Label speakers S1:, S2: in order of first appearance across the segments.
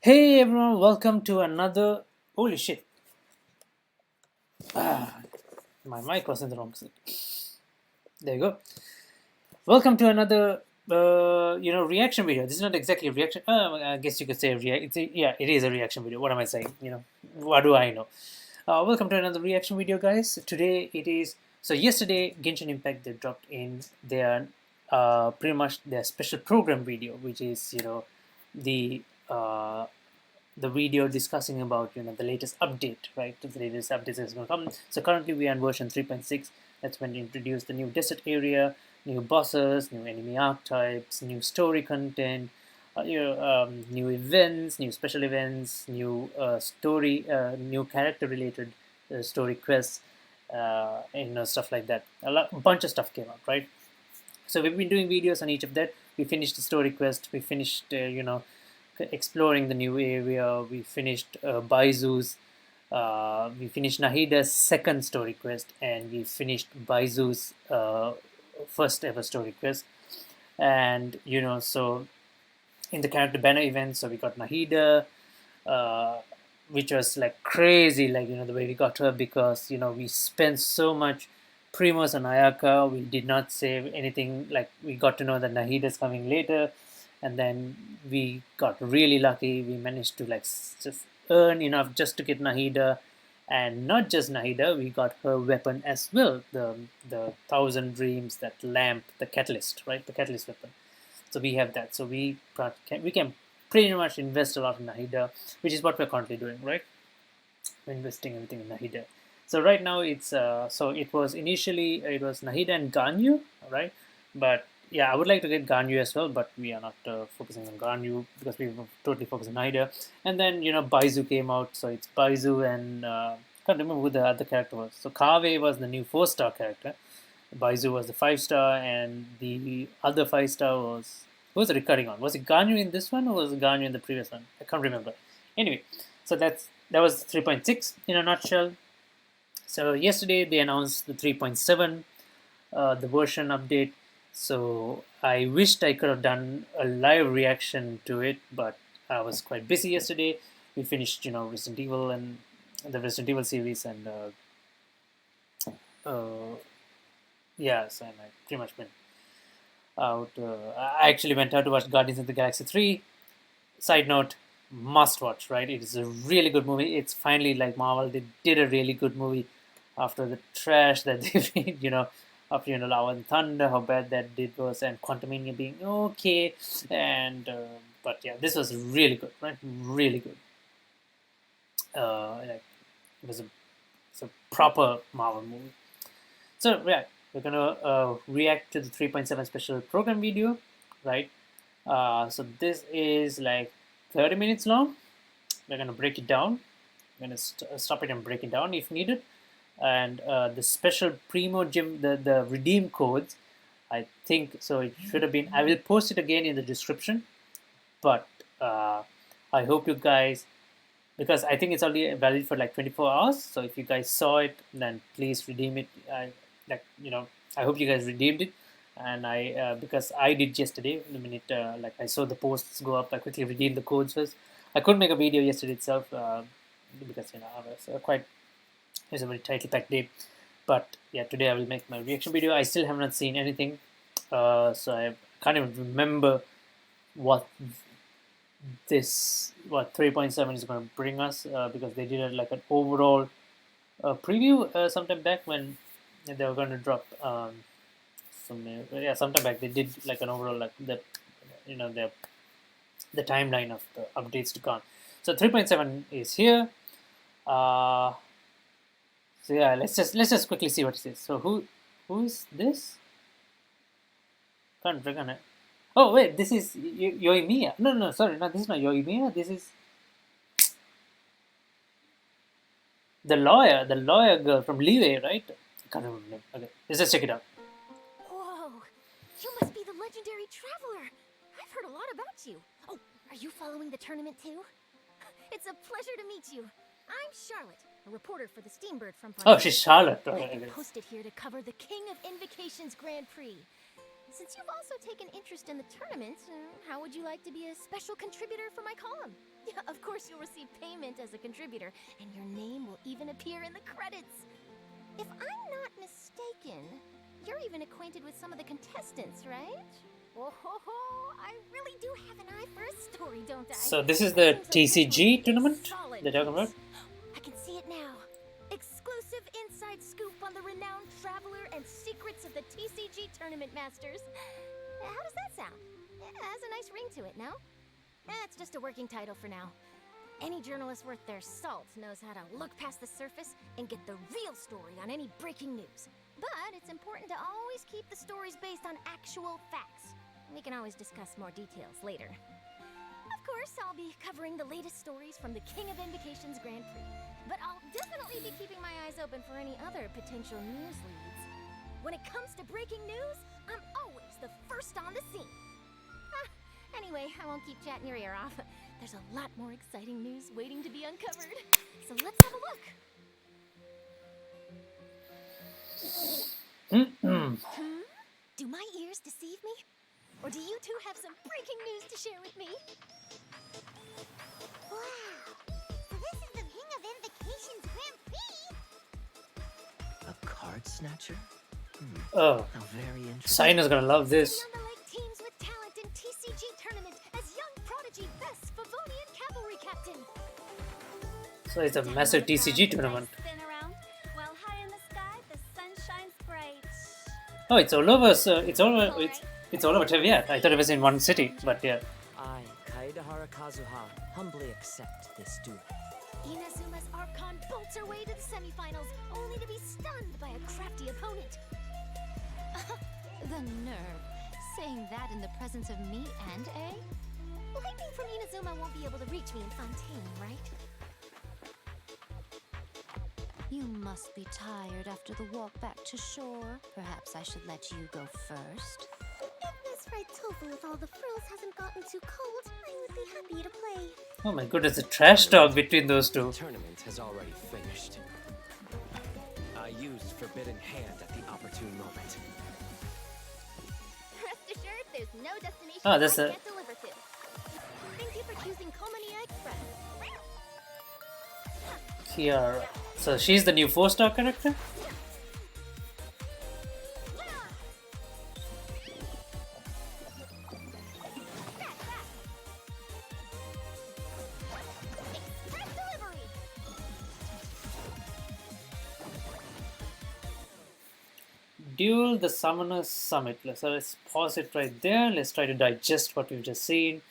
S1: Hey everyone, welcome to another. Holy shit! My mic was in the wrong seat. There you go. Welcome to another, reaction video. This is not exactly a reaction. I guess you could say a react. Yeah, it is a reaction video. What am I saying? What do I know? Welcome to another reaction video, guys. Today it is. So yesterday, Genshin Impact they dropped in their pretty much their special program video, which is the uh, the video discussing about the latest update, right? The latest update is going to come. So currently we are in version 3.6. That's when they introduced the new desert area, new bosses, new enemy archetypes, new story content, new events, new special events, new new character related story quests, stuff like that. A bunch of stuff came out, right? So we've been doing videos on each of that. We finished the story quest. We finished, exploring the new area. We finished Baizu's. We finished Nahida's second story quest, and we finished Baizu's first ever story quest. And so in the character banner event, so we got Nahida, uh, which was like crazy, like the way we got her because we spent so much Primos and Ayaka. We did not save anything. Like we got to know that Nahida is coming later, and then we got really lucky. We managed to just earn enough just to get Nahida, and not just Nahida. We got her weapon as well. The Thousand Dreams, that lamp, the catalyst, right? The catalyst weapon. So we have that. So we can pretty much invest a lot in Nahida, which is what we're currently doing, right? We're investing everything in Nahida. So right now it's so it was initially it was Nahida and Ganyu, right? But yeah, I would like to get Ganyu as well, but we are not focusing on Ganyu because we were totally focused on Nahida. And then Baizu came out, so it's Baizu and can't remember who the other character was. So Kave was the new 4-star character. Baizu was the 5-star, and the other 5-star was who was it recurring on? Was it Ganyu in this one, or was it Ganyu in the previous one? I can't remember. Anyway, so that was 3.6 in a nutshell. So yesterday they announced the 3.7, the version update. So I wished I could have done a live reaction to it, but I was quite busy yesterday. We finished, Resident Evil and the Resident Evil series, and yes, and I pretty much been out. I actually went out to watch Guardians of the Galaxy 3. Side note, must watch, right? It is a really good movie. It's finally like Marvel, they did a really good movie after the trash that they made, after, Lava and Thunder, how bad that did was, and Quantumania being okay. And, but yeah, this was really good, right? Really good. Like, it was it's a proper Marvel movie. So, yeah, we're gonna react to the 3.7 special program video, right? So this is like 30 minutes long. We're gonna break it down. I'm gonna stop it and break it down if needed. And the special Primo Gym, the redeem codes, I think so. It should have been. I will post it again in the description. But I hope you guys, because I think it's only valid for like 24 hours. So if you guys saw it, then please redeem it. I hope you guys redeemed it, and I because I did yesterday. The minute I saw the posts go up, I quickly redeemed the codes first. I couldn't make a video yesterday itself because I was quite. It was a very tightly packed day, but yeah, today I will make my reaction video. I still have not seen anything, so I can't even remember what what 3.7 is going to bring us because they did like an overall preview sometime back when they were going to drop sometime back they did like an overall like the timeline of the updates to come. So 3.7 is here. So yeah, let's just quickly see what it says. So who is this? Can't recognize. Oh wait, this is Yoimiya. No, sorry, no, this is not Yoimiya. This is the lawyer girl from Leeway, right? I can't remember. Okay, let's just check it out.
S2: Whoa! You must be the legendary traveler! I've heard a lot about you. Oh, are you following the tournament too? It's a pleasure to meet you. I'm Charlotte, a reporter for the Steambird from
S1: Oh, she's Charlotte.
S2: I've
S1: Okay,
S2: been
S1: okay.
S2: posted here to cover the King of Invocations Grand Prix. Since you've also taken interest in the tournament, how would you like to be a special contributor for my column? Yeah, of course you'll receive payment as a contributor, and your name will even appear in the credits. If I'm not mistaken, you're even acquainted with some of the contestants, right? Oh ho ho! I really do have an eye for a story, don't I?
S1: So this is the
S2: Seems like this
S1: TCG
S2: one's a
S1: tournament
S2: solid
S1: they're talking about.
S2: piece. I can see it now. Exclusive inside scoop on the renowned traveler and secrets of the TCG tournament masters. How does that sound? It has a nice ring to it, no? It's just a working title for now. Any journalist worth their salt knows how to look past the surface and get the real story on any breaking news. But it's important to always keep the stories based on actual facts. We can always discuss more details later. Of course, I'll be covering the latest stories from the King of Invocations Grand Prix. But I'll definitely be keeping my eyes open for any other potential news leads. When it comes to breaking news, I'm always the first on the scene. Anyway, I won't keep chatting your ear off. There's a lot more exciting news waiting to be uncovered. So let's have a look. Do my ears deceive me? Or do you two have some breaking news to share with me?
S3: Wow! So this is the King of Invocations Grand Prix?
S4: A card snatcher?
S1: Oh,
S4: How very interesting.
S1: Signer's gonna love this.
S2: Beyond the Lake teams with talent in TCG tournament as young prodigy Bess Favonian Cavalry Captain.
S1: So it's a massive TCG tournament.
S3: Spin around, while high in the sky, the sun shines bright.
S1: Oh, it's all over. So it's all over Teviat. I thought it was in one city, but yeah.
S4: I, Kaedahara Kazuha, humbly accept this duel.
S2: Inazuma's Archon bolts her way to the semifinals, only to be stunned by a crafty opponent. The nerve. Saying that in the presence of me and A? Lightning from Inazuma won't be able to reach me in Fontaine, right?
S5: You must be tired after the walk back to shore. Perhaps I should let you go first.
S3: If Miss Red Tofu with all the frills hasn't gotten too cold, I would be happy to play.
S1: Oh my goodness, the trash talk between those
S4: The
S1: two.
S4: tournament has already finished. I used Forbidden Hand at the opportune moment.
S2: Rest assured, there's no destination
S1: Ah, that's
S2: I
S1: a-
S2: can't deliver to. Thank you for choosing Komania Express.
S1: Kiara. So she's the new 4-star character?
S2: Express delivery.
S1: Duel the Summoners Summit. So let's pause it right there. Let's try to digest what we've just seen.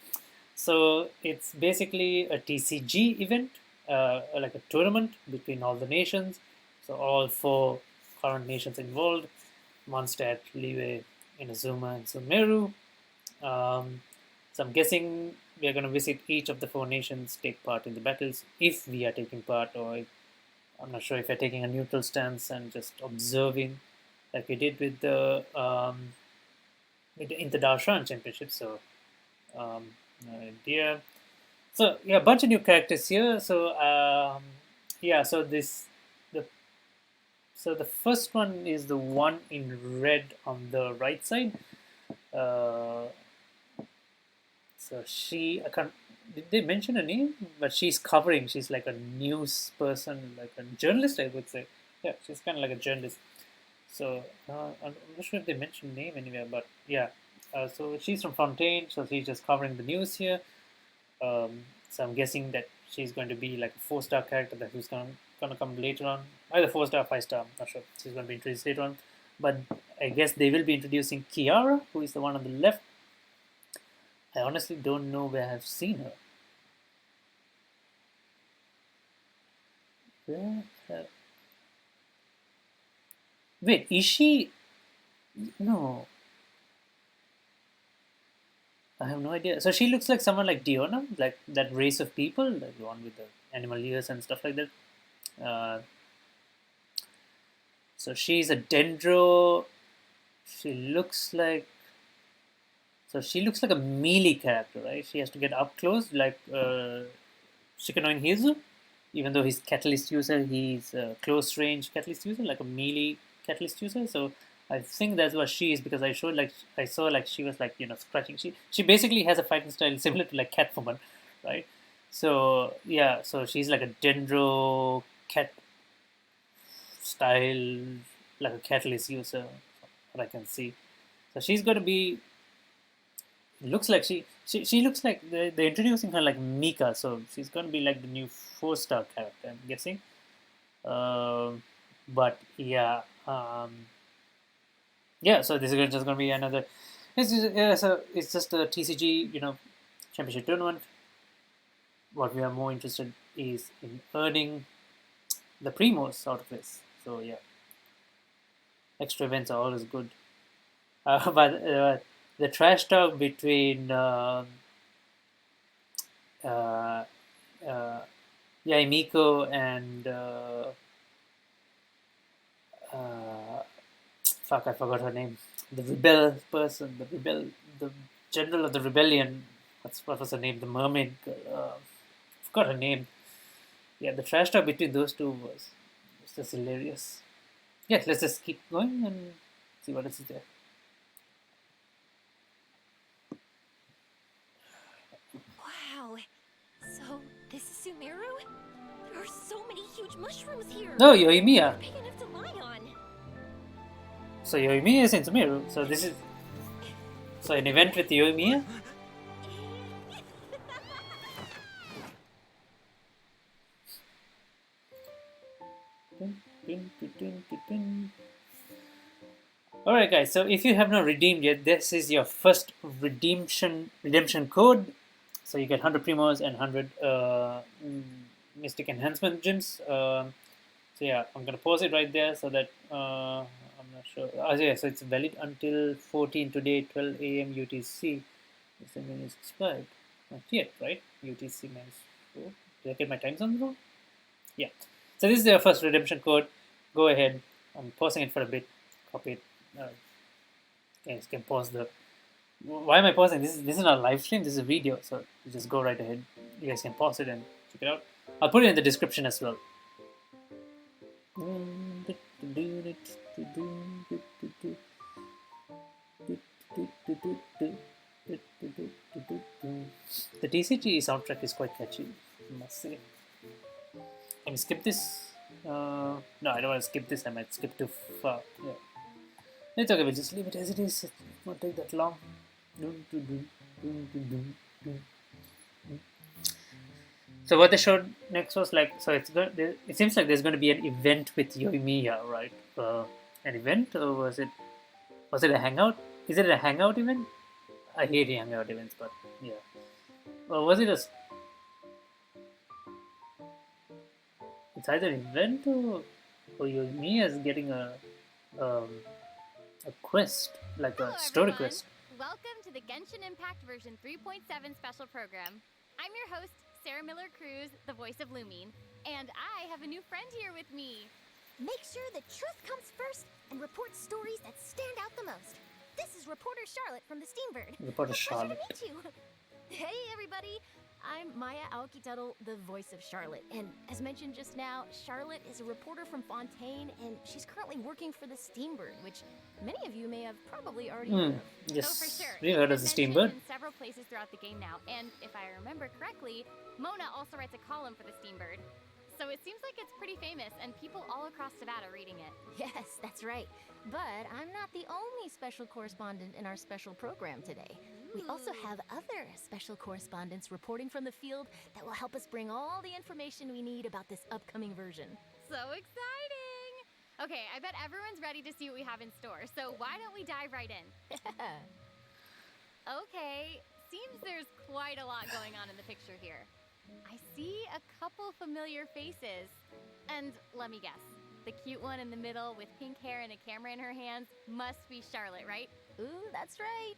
S1: So it's basically a TCG event, like a tournament between all the nations. So all 4 current nations involved: Mondstadt, Liyue, Inazuma, and Sumeru. So I'm guessing we are going to visit each of the 4 nations, take part in the battles if we are taking part, or I'm not sure if we're taking a neutral stance and just observing, like we did with the Interdarshan Championship. So no idea. So yeah, a bunch of new characters here. So yeah, so the first one is the one in red on the right side. So I can't. Did they mention her name? But she's covering. She's like a news person, like a journalist, I would say. Yeah, she's kind of like a journalist. So I'm not sure if they mentioned name anywhere, but yeah. So she's from Fontaine, so she's just covering the news here. So I'm guessing that she's going to be like a 4-star character that who's gonna come later on. Either 4-star, 5-star. I'm not sure. She's going to be introduced later on. But I guess they will be introducing Kiara, who is the one on the left. I honestly don't know where I've seen her. Wait, is she? No, I have no idea. So she looks like someone like Diona, like that race of people, like the one with the animal ears and stuff like that. So she's a Dendro. She looks like. So she looks like a melee character, right? She has to get up close, like Shikanoin Hizu. Even though he's catalyst user, he's a close range catalyst user, like a melee catalyst user. So I think that's what she is because I saw like she was like scratching. She basically has a fighting style similar to like Catwoman, right? So yeah, so she's like a Dendro cat style, like a catalyst user, what I can see. So she's going to be. Looks like she looks like they're introducing her like Mika, so she's going to be like the new 4-star character, I'm guessing. But yeah, yeah. So this is just going to be another. So it's just a TCG, championship tournament. What we are more interested is in earning the primos out of this. So yeah, extra events are always good. But the trash talk between uh, Miko and fuck, I forgot her name. The rebel person, the general of the rebellion. What was her name? The mermaid girl. Forgot her name. Yeah, the trash talk between those two was just hilarious. Yeah, let's just keep going and see what else is there.
S2: Wow. So, this is Sumeru? There are so many huge mushrooms here.
S1: No, Yoimiya.
S2: Big enough to lie on.
S1: So Yoimiya is in Sumeru. So this is an event with Yoimiya. Alright guys, so if you have not redeemed yet, this is your first redemption code. So you get 100 primos and 100 mystic enhancement gems. So yeah, I'm gonna pause it right there so that I'm not sure. Yeah, so it's valid until 14 today, 12 a.m. UTC. This thing is expired. Not yet, right? UTC minus 4. Did I get my time zones wrong? Yeah. So this is your first redemption code. Go ahead. I'm pausing it for a bit. Copy it. You can pause the. Why am I pausing? This is not a live stream. This is a video, so you just go right ahead. You guys can pause it and check it out. I'll put it in the description as well. The TCG soundtrack is quite catchy, I must say. Can we skip this? No, I don't want to skip this. I might skip too far. Yeah. It's okay, we'll just leave it as it is. It won't take that long. So what they showed next was like, so it seems like there's going to be an event with Yoimiya, right? An event, or was it a hangout? Is it a hangout event? I hate hangout events, but yeah. Or was it it's either an event or Yoimiya is getting a quest, like
S6: Hello,
S1: a story
S6: everyone.
S1: quest.
S6: Welcome to the Genshin Impact version 3.7 special program. I'm your host, Sarah Miller Cruz, the voice of Lumine, and I have a new friend here with me.
S2: Make sure the truth comes first and report stories that stand out the most. This is reporter Charlotte from the Steambird.
S1: Reporter
S2: A pleasure
S1: Charlotte.
S2: to meet you. Hey, everybody. I'm Maya Aoki Tuttle, the voice of Charlotte. And as mentioned just now, Charlotte is a reporter from Fontaine, and she's currently working for the Steambird, which many of you may have probably already heard of.
S1: Yes,
S6: Oh, for sure.
S1: we heard of
S6: It's
S1: the
S6: been
S1: Steambird.
S6: mentioned in several places throughout the game now, and if I remember correctly, Mona also writes a column for the Steambird. So it seems like it's pretty famous, and people all across Nevada reading it.
S2: Yes, that's right. But I'm not the only special correspondent in our special program today. We also have other special correspondents reporting from the field that will help us bring all the information we need about this upcoming version.
S6: So exciting! Okay, I bet everyone's ready to see what we have in store, so why don't we dive right in? Okay, seems there's quite a lot going on in the picture here. I see a couple familiar faces. And let me guess, the cute one in the middle with pink hair and a camera in her hands must be Charlotte, right?
S2: Ooh, that's right.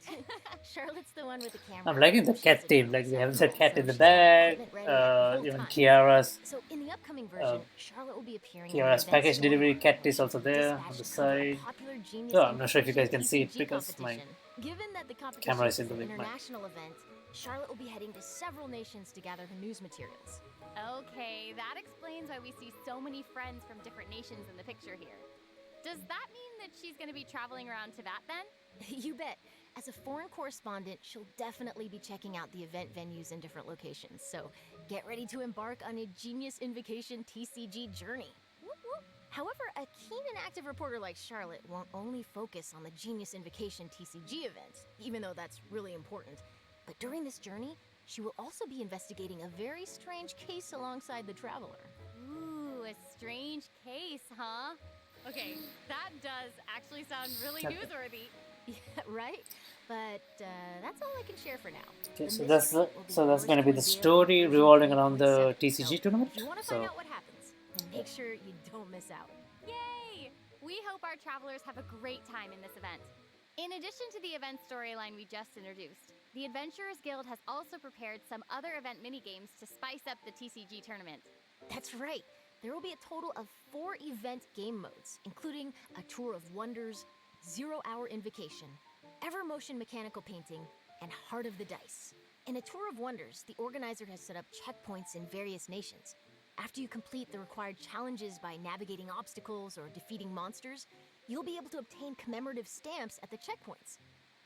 S2: Charlotte's the one with the camera.
S1: I'm liking the
S2: She's
S1: cat
S2: a
S1: team.
S2: dog
S1: Like they have
S2: scientist,
S1: the cat
S2: so
S1: in the
S2: she's got
S1: back.
S2: equipment ready at all
S1: Even
S2: times.
S1: Kiara's
S2: So in the upcoming version, Charlotte will be appearing in
S1: Kiara's
S2: the event
S1: package delivery
S2: storyline,
S1: cat
S2: where
S1: is also
S2: she'll
S1: there
S2: dispatch
S1: on the
S2: to cover a
S1: side.
S2: popular Genius
S1: Oh, I'm not sure if you guys can
S2: Impact
S1: see it
S2: ECG
S1: because my
S2: competition. Given that the competition
S1: camera is
S2: is
S1: in the
S2: an
S1: way. My-
S2: international event, Charlotte will be heading to several nations to gather her news materials.
S6: Okay, that explains why we see so many friends from different nations in the picture here. Does that mean that she's gonna be traveling around Teyvat then?
S2: You bet. As a foreign correspondent, she'll definitely be checking out the event venues in different locations. So get ready to embark on a Genius Invocation TCG journey. Whoop, whoop. However, a keen and active reporter like Charlotte won't only focus on the Genius Invocation TCG event, even though that's really important. But during this journey, she will also be investigating a very strange case alongside the Traveler.
S6: Ooh, a strange case, huh? Okay, that does actually sound really
S1: Okay.
S6: newsworthy.
S2: Yeah, right? But that's all I can share for now.
S1: Okay,
S2: The
S1: so
S2: mystery
S1: that's
S2: will be
S1: so that's going to be the
S2: first
S1: story
S2: revealed in
S1: revolving around the
S2: 3.7.
S1: TCG
S2: So,
S1: tournament.
S2: if you want to find
S1: So
S2: out what happens, make sure you don't miss out.
S6: Yay! We hope our travelers have a great time in this event. In addition to the event storyline we just introduced, the Adventurers Guild has also prepared some other event minigames to spice up the TCG tournament.
S2: That's right. There will be a total of 4 event game modes, including a Tour of Wonders, 0-Hour Invocation, Ever Motion Mechanical Painting, and Heart of the Dice. In a Tour of Wonders, the organizer has set up checkpoints in various nations. After you complete the required challenges by navigating obstacles or defeating monsters, you'll be able to obtain commemorative stamps at the checkpoints.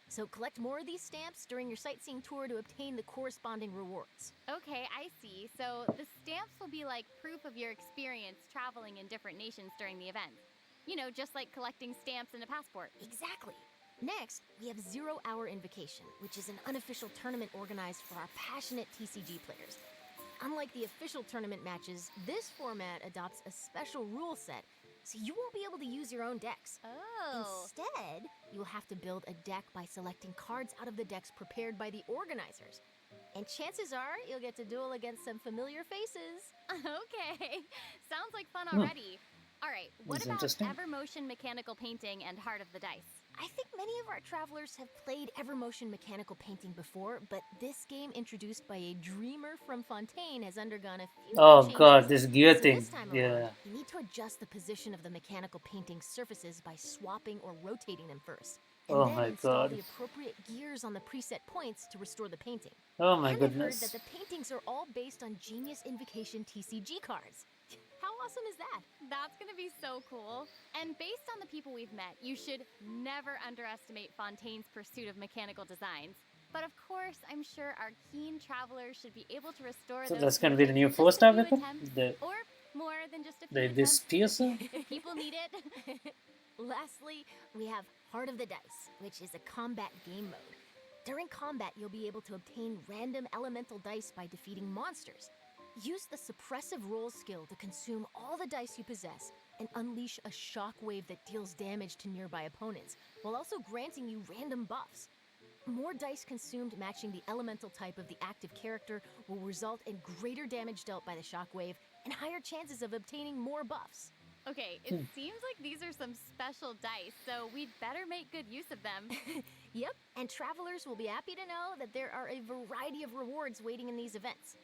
S2: So collect more of these stamps during your sightseeing tour to obtain the corresponding rewards.
S6: Okay, I see. So the stamps will be like proof of your experience traveling in different nations during the event. You know, just like collecting stamps in a passport.
S2: Exactly. Next, we have 0-Hour Invocation, which is an unofficial tournament organized for our passionate TCG players. Unlike the official tournament matches, this format adopts a special rule set, so you won't be able to use your own decks.
S6: Oh.
S2: Instead, you'll have to build a deck by selecting cards out of the decks prepared by the organizers. And chances are you'll get to duel against some familiar faces.
S6: Okay. Sounds like fun already. All right, what
S1: That's
S6: about
S1: interesting.
S6: Evermotion Mechanical Painting and Heart of the Dice?
S2: I think many of our travelers have played Evermotion Mechanical Painting before, but this game introduced by a dreamer from Fontaine has undergone a few
S1: oh
S2: changes.
S1: god, this gear
S2: So
S1: thing.
S2: this time
S1: Yeah.
S2: around, you need to adjust the position of the mechanical painting surfaces by swapping or rotating them first. And
S1: Oh
S2: then
S1: my
S2: install
S1: God.
S2: the appropriate gears on the preset points to restore the painting.
S1: Oh my
S2: and I've heard
S1: goodness.
S2: that the paintings are all based on Genius Invocation TCG cards. How awesome is that?
S6: That's gonna be so cool. And based on the people we've met, you should never underestimate Fontaine's pursuit of mechanical designs. But of course, I'm sure our keen travelers should be able to restore
S1: So
S6: those
S1: that's gonna be the
S6: paintings
S1: new
S6: in just
S1: 4-star
S6: a few
S1: weapon?
S6: attempts,
S1: The
S6: or more than just a few
S1: this
S6: attempts.
S1: piercer?
S6: If people need it.
S2: Lastly, we have Heart of the Dice, which is a combat game mode. During combat, you'll be able to obtain random elemental dice by defeating monsters. Use the suppressive roll skill to consume all the dice you possess and unleash a shockwave that deals damage to nearby opponents, while also granting you random buffs. More dice consumed matching the elemental type of the active character will result in greater damage dealt by the shockwave and higher chances of obtaining more buffs.
S6: Okay, it seems like these are some special dice, so we'd better make good use of them.
S2: Yep, and travelers will be happy to know that there are a variety of rewards waiting in these events.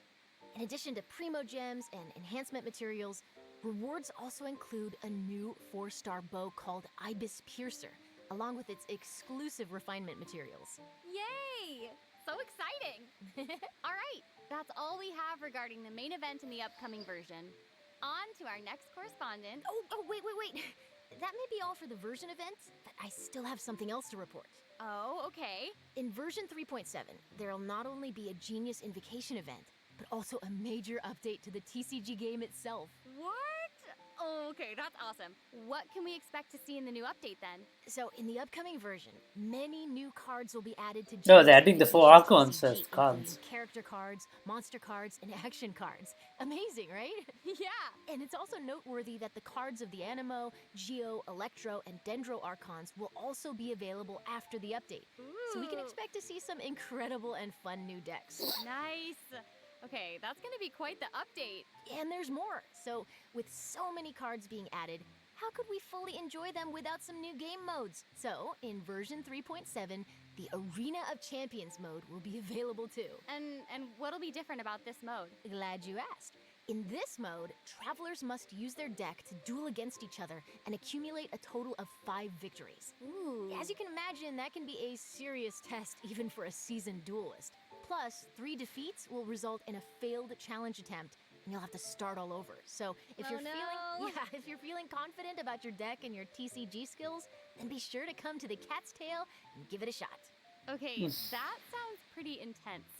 S2: In addition to Primo Gems and enhancement materials, rewards also include a new 4-star bow called Ibis Piercer, along with its exclusive refinement materials.
S6: Yay! So exciting! All right, that's all we have regarding the main event in the upcoming version. On to our next correspondent.
S2: Oh, wait. That may be all for the version event, but I still have something else to report.
S6: Oh, okay.
S2: In version 3.7, there'll not only be a Genius Invocation event, but also a major update to the TCG game itself.
S6: What? Oh, okay, that's awesome. What can we expect to see in the new update then?
S2: So, in the upcoming version, many new cards will be added to
S1: No, they're
S2: Genius
S1: adding the
S2: Invocation
S1: 4 Archons
S2: TCG,
S1: as cards.
S2: including character cards, monster cards, and action cards. Amazing, right?
S6: Yeah.
S2: And it's also noteworthy that the cards of the Animo, Geo, Electro, and Dendro Archons will also be available after the update. So we can
S6: Ooh.
S2: expect to see some incredible and fun new decks.
S6: Nice. Okay, that's gonna be quite the update.
S2: And there's more. So, with so many cards being added, how could we fully enjoy them without some new game modes? So, in version 3.7, the Arena of Champions mode will be available too.
S6: And what'll be different about this mode?
S2: Glad you asked. In this mode, travelers must use their deck to duel against each other and accumulate a total of 5 victories.
S6: Ooh.
S2: As you can imagine, that can be a serious test even for a seasoned duelist. Plus, 3 defeats will result in a failed challenge attempt, and you'll have to start all over. So if
S6: Oh,
S2: you're
S6: no.
S2: if you're feeling confident about your deck and your TCG skills, then be sure to come to the Cat's Tail and give it a shot.
S6: Okay, that sounds pretty intense.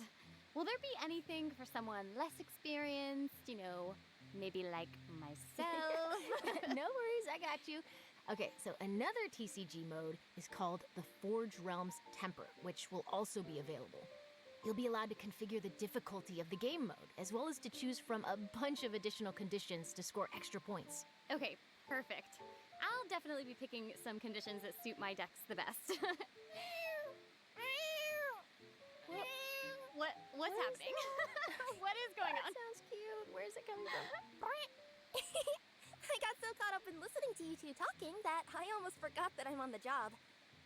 S6: Will there be anything for someone less experienced? You know, maybe like myself?
S2: No worries, I got you. Okay, so another TCG mode is called the Forge Realms Temper, which will also be available. You'll be allowed to configure the difficulty of the game mode, as well as to choose from a bunch of additional conditions to score extra points.
S6: Okay, perfect. I'll definitely be picking some conditions that suit my decks the best. What's happening? What is going on?
S2: Sounds cute. Where's it coming from?
S3: I got so caught up in listening to you two talking that I almost forgot that I'm on the job.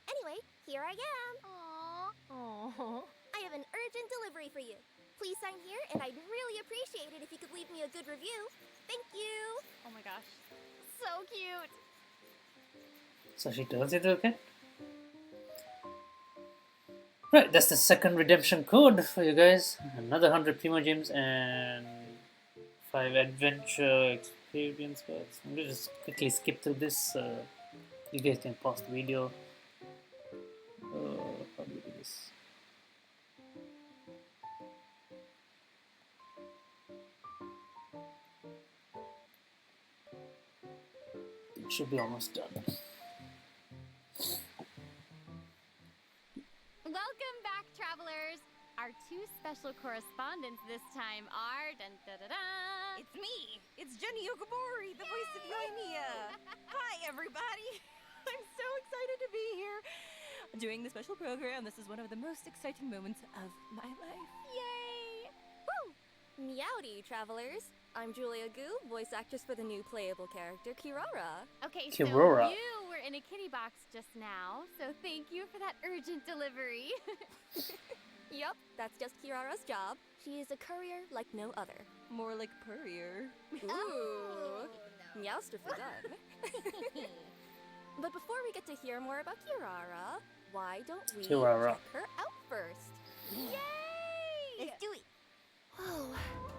S3: Anyway, here I am.
S6: Aww.
S2: Aww.
S3: I have an urgent delivery for you. Please sign here, and I'd really appreciate it if you could leave me a good review. Thank you.
S6: Oh my gosh. So cute.
S1: So she tells it, okay? Right, that's the second redemption code for you guys. Another 100 Primo Gems and 5 adventure experience cards. I'm gonna just quickly skip through this. You guys can pause the video. How do we do this? It should be almost done.
S6: Welcome back, travelers. Our two special correspondents this time are dun, da, da, da.
S7: It's me. It's Jenny Yokobori, the voice of Yoimiya. Hi, everybody. I'm so excited to be here. Doing the special program. This is one of the most exciting moments of my life.
S6: Yay!
S3: Meowdy, travelers. I'm Julia Gu, voice actress for the new playable character, Kirara.
S6: Okay,
S1: Kirora.
S6: so you were in a kitty box just now, so thank you for that urgent delivery.
S3: Yup, that's just Kirara's job. She is a courier like no other.
S7: More like Purrier.
S3: Ooh, meowster for done. But before we get to hear more about Kirara, why don't we
S1: Kirara.
S3: check her out first?
S6: Yay!
S7: Let's do it.
S3: Whoa,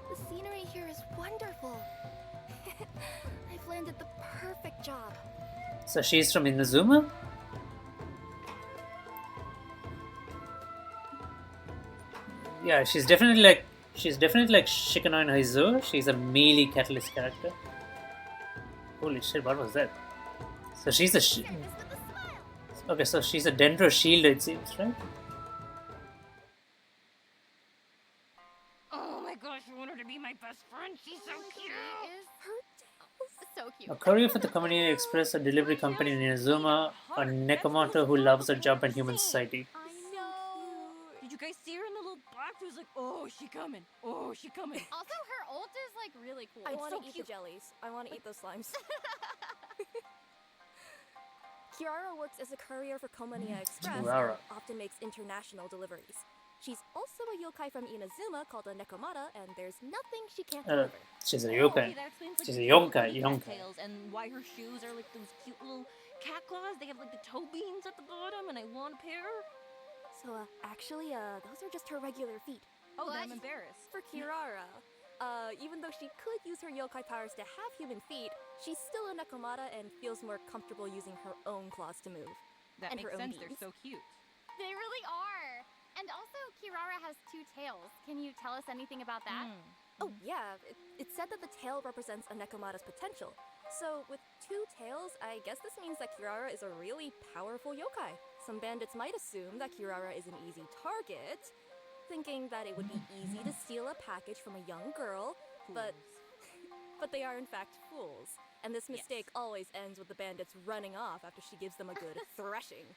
S3: the scenery here is wonderful. I've landed the perfect job.
S1: So she's from Inazuma? Yeah, she's definitely like Shikanoin Haizo. She's a melee catalyst character. Holy shit, what was that? So she's a okay, so she's a Dendro shield, it seems, right?
S7: Oh my gosh, I want her to be my best friend. She's so cute.
S6: Is so cute.
S1: A courier for the Community Express, a delivery company in Inazuma, a Nekomato who loves her job and human society.
S6: I know.
S7: Did you guys see her in the little box? It was like, oh, she coming. Oh, she coming.
S6: Also, her ult is like really cool.
S3: I
S7: It's
S3: want
S7: so
S3: to eat
S7: cute.
S3: the jellies. I want to eat those slimes. Kirara works as a courier for Komania Express
S1: Kirara.
S3: and often makes international deliveries. She's also a yokai from Inazuma called a Nekomata, and there's nothing she can't deliver.
S1: She's a
S7: Okay,
S1: yokai.
S7: that explains, like,
S1: She's a
S7: the
S1: yonkai,
S7: funny
S1: yonkai.
S7: cattails and why her shoes are like those cute little cat claws. They have like the toe beans at the bottom, and I want a pair.
S3: So, actually, those are just her regular feet.
S7: Oh, then
S6: What?
S7: I'm embarrassed.
S3: For Kirara, even though she could use her yokai powers to have human feet, she's still a Nekomata and feels more comfortable using her own claws to move.
S7: That
S3: and
S7: makes
S3: her own
S7: sense. They're
S3: beans.
S7: so cute.
S6: They really are. And also, Kirara has two tails. Can you tell us anything about that?
S3: Oh, yeah, it's said that the tail represents a Nekomata's potential. So, with two tails, I guess this means that Kirara is a really powerful yokai. Some bandits might assume that Kirara is an easy target, thinking that it would be easy to steal a package from a young girl, but they are in fact fools. And this mistake always ends with the bandits running off after she gives them a good threshing.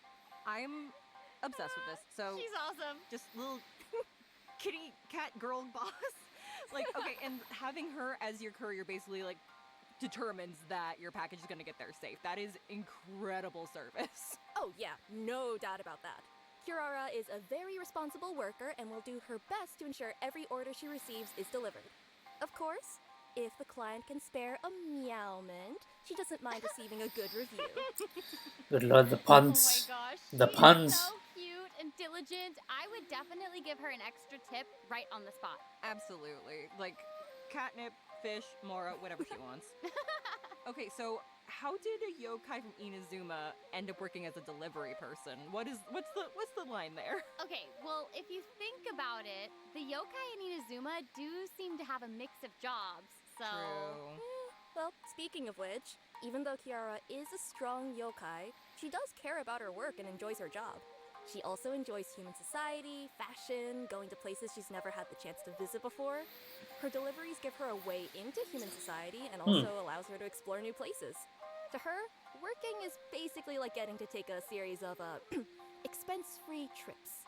S7: I'm obsessed with this. So
S6: She's awesome.
S7: just little kitty cat girl boss. Like, okay, and having her as your courier basically like determines that your package is gonna get there safe. That is incredible service.
S3: Oh yeah, no doubt about that. Kirara is a very responsible worker and will do her best to ensure every order she receives is delivered. Of course, if the client can spare a meowment, she doesn't mind receiving a good review.
S1: Good lord, the puns.
S6: Oh my gosh.
S1: The
S6: she's
S1: puns.
S6: So cute and diligent. I would definitely give her an extra tip right on the spot.
S7: Absolutely. Like, catnip, fish, Mora, whatever she wants. Okay, so how did a yokai from Inazuma end up working as a delivery person? What's the line there?
S6: Okay, well, if you think about it, the yokai in Inazuma do seem to have a mix of jobs, so...
S7: True.
S3: Well, speaking of which, even though Kiara is a strong yokai, she does care about her work and enjoys her job. She also enjoys human society, fashion, going to places she's never had the chance to visit before. Her deliveries give her a way into human society and also allows her to explore new places. To her, working is basically like getting to take a series of expense-free trips.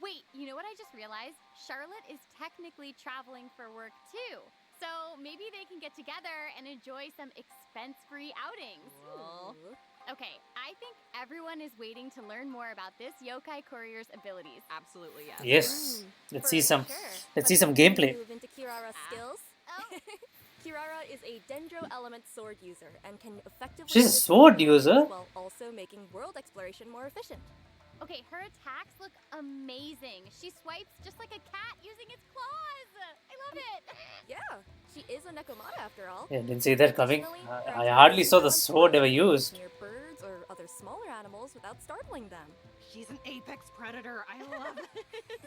S6: Wait, you know what I just realized? Charlotte is technically traveling for work too. So maybe they can get together and enjoy some expense-free outings.
S7: Well,
S6: Okay, I think everyone is waiting to learn more about this yokai courier's abilities.
S7: absolutely, yes.
S1: Yes. Let's see some.
S3: Sure.
S1: Let's see
S3: But
S1: some
S3: before we
S1: gameplay.
S3: Move into Kirara's skills.
S6: Oh,
S3: Kirara is a Dendro element sword user and can effectively.
S1: She's a
S3: use
S1: sword
S3: her
S1: user?
S3: abilities while also making world exploration more efficient.
S6: okay, her attacks look amazing. She swipes just like a cat using its claws. I love it.
S3: Yeah, she is a Nekomata after all.
S1: Yeah, didn't see that coming.
S3: Additionally, her
S1: I
S3: attacks
S1: hardly saw the
S3: balance
S1: sword ever
S3: well
S1: used.
S3: near birds or other smaller animals without startling them.
S7: She's an apex predator. I love it.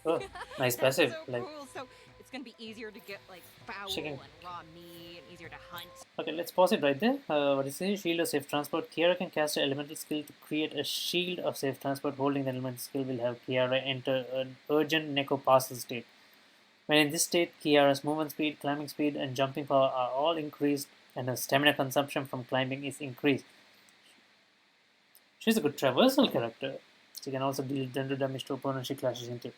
S1: Oh, nice
S7: That's
S1: passive.
S7: so
S1: Like,
S7: cool. So it's gonna be easier to get like fowl
S1: Chicken.
S7: and raw meat, and easier to hunt.
S1: okay, let's pause it right there. What is it? Shield of safe transport. Kiara can cast an elemental skill to create a shield of safe transport. Holding the elemental skill will have Kiara enter an urgent Neko parcel state. When in this state, Kiara's movement speed, climbing speed, and jumping power are all increased, and her stamina consumption from climbing is increased. She's a good traversal character. She can also deal dendro damage to opponents she clashes into.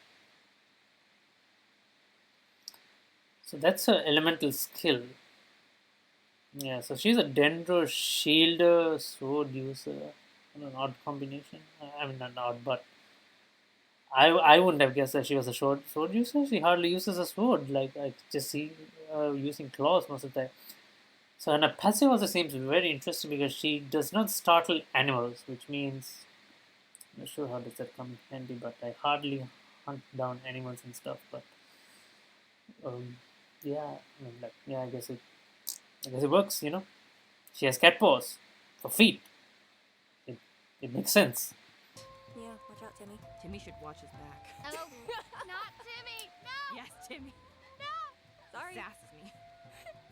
S1: So that's her elemental skill. Yeah, so she's a dendro shielder, sword user. An odd combination. I mean, not odd, but I wouldn't have guessed that she was a sword user. She hardly uses a sword. Like, I just see using claws most of the time. So, and her passive also seems very interesting because she does not startle animals, which means I'm not sure how does that come in handy, but I hardly hunt down animals and stuff. But yeah, I mean, like, yeah, I guess it works. You know, she has cat paws for feet. It makes sense.
S3: Yeah, watch out, Timmy.
S7: Timmy should watch his back.
S6: Oh, not Timmy. No.
S7: Yes, Timmy.
S3: Sorry.
S7: Sasses me.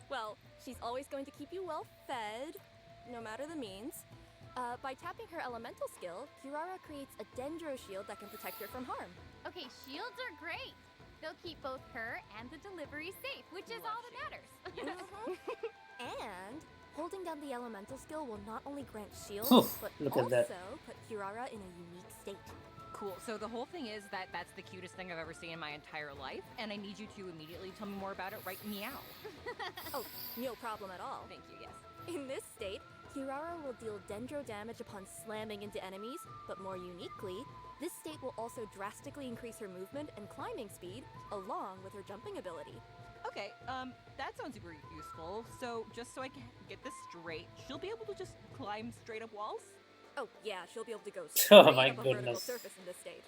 S3: Well, she's always going to keep you well fed, no matter the means. By tapping her elemental skill, Kirara creates a Dendro shield that can protect her from harm.
S6: Okay, shields are great. They'll keep both her and the delivery safe, which is all that matters.
S3: And holding down the elemental skill will not only grant shields,
S1: Phew,
S3: but
S1: look
S3: also
S1: at that.
S3: put Kirara in a unique state.
S7: Cool. So the whole thing is that that's the cutest thing I've ever seen in my entire life, and I need you to immediately tell me more about it. Right? Meow.
S3: Oh, no problem at all.
S7: Thank you. Yes.
S3: In this state, Kirara will deal dendro damage upon slamming into enemies, but more uniquely, this state will also drastically increase her movement and climbing speed, along with her jumping ability.
S7: Okay. That sounds super useful. So just so I can get this straight, she'll be able to just climb straight up walls.
S3: Oh yeah, she'll be able to go
S1: Oh
S3: straight
S1: my
S3: up a vertical
S1: goodness.
S3: surface in this state.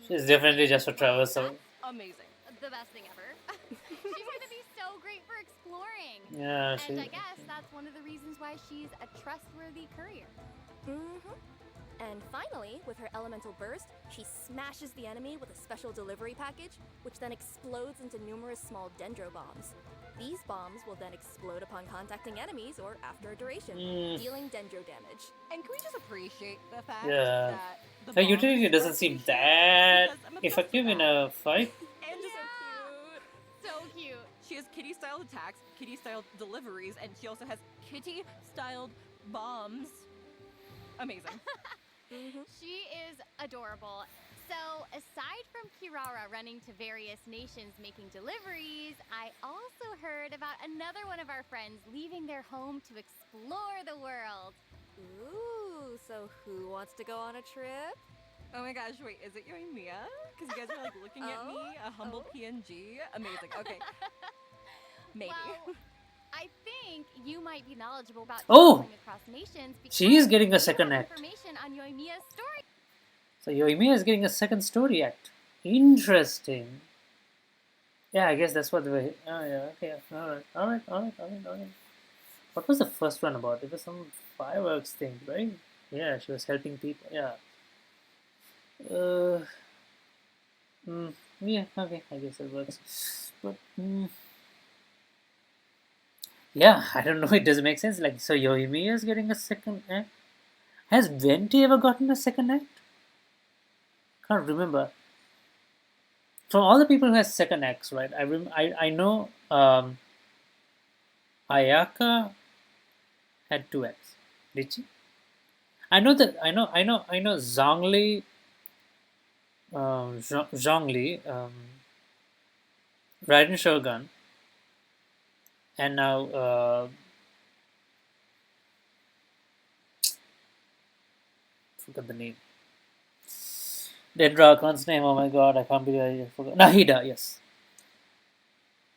S1: She's definitely just a traversal.
S7: Amazing.
S6: The best thing ever. She's gonna be so great for exploring.
S1: Yeah,
S6: And
S1: she.
S6: I guess that's one of the reasons why she's a trustworthy courier.
S3: And finally, with her elemental burst, she smashes the enemy with a special delivery package, which then explodes into numerous small dendro bombs. These bombs will then explode upon contacting enemies or after a duration, dealing dendro damage.
S7: And can we just appreciate the fact
S1: Yeah.
S7: that the
S1: Her
S7: bombs
S1: utility
S7: are
S1: doesn't seem
S7: appreciated
S1: that
S7: because I'm obsessed
S1: effective
S7: with
S1: in
S7: that.
S1: a fight.
S7: And just
S6: So cute.
S7: she has kitty-style attacks, kitty-style deliveries, and she also has kitty-styled bombs. Amazing.
S6: She is adorable. So, aside from Kirara running to various nations making deliveries, I also heard about another one of our friends leaving their home to explore the world.
S3: Ooh, so who wants to go on a trip?
S7: Oh my gosh, wait, is it Yoimiya? Because you guys are like looking at me, a humble PNG. Amazing. Okay. Maybe.
S6: Well, I think you might be knowledgeable about
S1: Oh!
S6: traveling across nations because
S1: She is getting a
S6: you
S1: second
S6: have
S1: act.
S6: information on Yoimiya's story.
S1: So Yoimiya is getting a second story act. Interesting. Yeah, I guess that's what the way. Oh yeah, okay, all right. What was the first one about? It was some fireworks thing, right? Yeah, she was helping people. Yeah. Uh, mm, yeah, okay, I guess it works. But yeah, I don't know. It doesn't make sense. Like, so Yoimiya is getting a second act. Has Venti ever gotten a second act? Can't remember. From all the people who has second acts, right? I know Ayaka had two acts. Did she? I know Zhongli, Zhongli, Raiden Shogun, and now forgot the name. Dead Dragon's name. Oh my god, I can't believe I forgot. Nahida, yes.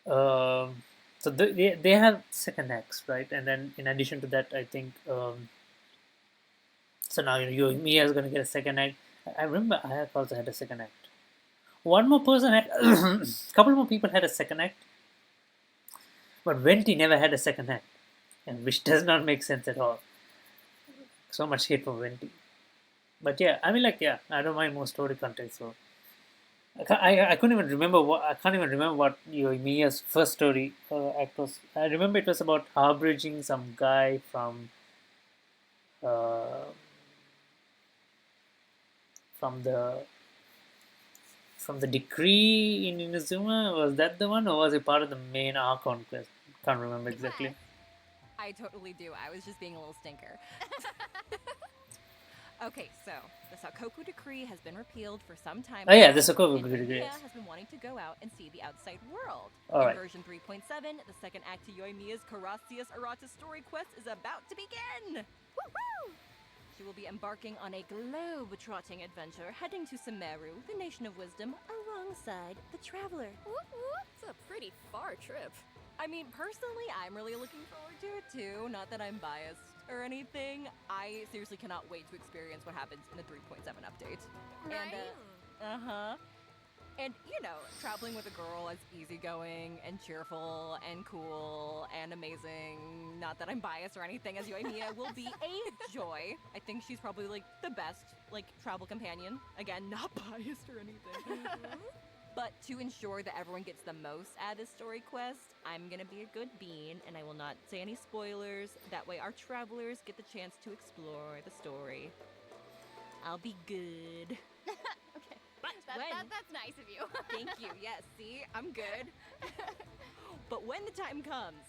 S1: So they have second acts, right? And then in addition to that, I think so now Mia is going to get a second act. I remember Ayak also had a second act. One more person had, couple more people had a second act, but Venti never had a second act, and which does not make sense at all. So much hate for Venti. But yeah, I mean, like, yeah, I don't mind more story content. So I couldn't even remember what I can't even remember what Mia's first story act was. I remember it was about harboring some guy uh, from the from the decree in Inazuma. Was that the one, or was it part of the main arc on quest? Can't remember exactly.
S7: I totally do. I was just being a little stinker. Okay, so the Sakoku Decree has been repealed for some time.
S1: Oh yeah,
S7: now,
S1: the Sakoku
S7: and
S1: Decree.
S7: Yoimiya
S1: Yes.
S7: has been wanting to go out and see the outside world.
S1: All
S7: In
S1: right.
S7: version 3.7, the second act to Yoimiya's Karasius Arata story quest is about to begin. Woohoo! She will be embarking on a globe-trotting adventure, heading to Sumeru, the Nation of Wisdom, alongside the Traveler.
S3: It's a pretty far trip.
S7: I mean, personally, I'm really looking forward to it too. Not that I'm biased or anything. I seriously cannot wait to experience what happens in the 3.7 update.
S6: Right?
S7: And, and you know, traveling with a girl as easygoing and cheerful and cool and amazing, not that I'm biased or anything, as Yoimiya will be a joy. I think she's probably like the best, like, travel companion. Again, not biased or anything. But to ensure that everyone gets the most out of this story quest, I'm gonna be a good bean and I will not say any spoilers. That way our travelers get the chance to explore the story. I'll be good.
S6: Okay.
S7: But
S6: That's nice of you.
S7: Thank you. Yes, see? I'm good. But when the time comes,